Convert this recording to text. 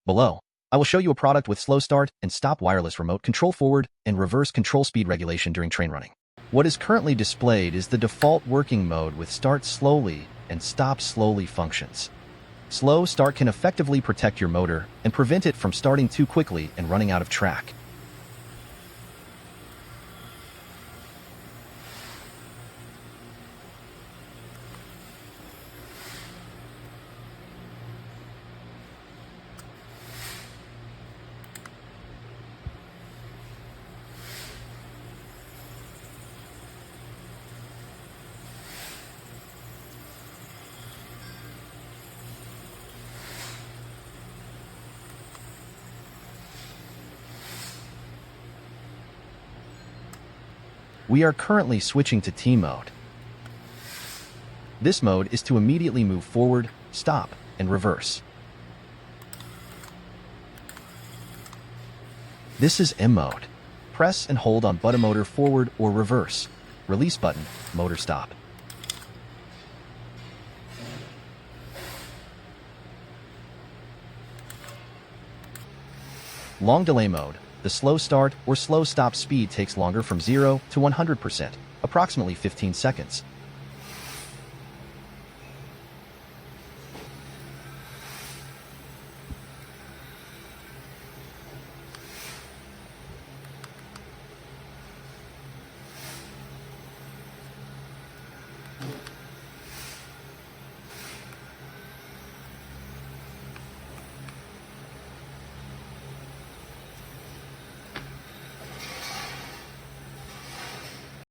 Below, I will show you a product with slow start and stop wireless remote control forward and reverse control speed regulation during train running. What is currently displayed is the default working mode with start slowly and stop slowly functions. Slow start can effectively protect your motor and prevent it from starting too quickly and running out of track. We are currently switching to T mode. This mode is to immediately move forward, stop, and reverse. This is M mode. Press and hold on button motor forward or reverse. Release button, motor stop. Long delay mode. The slow start or slow stop speed takes longer from 0 to 100%, approximately 15 seconds.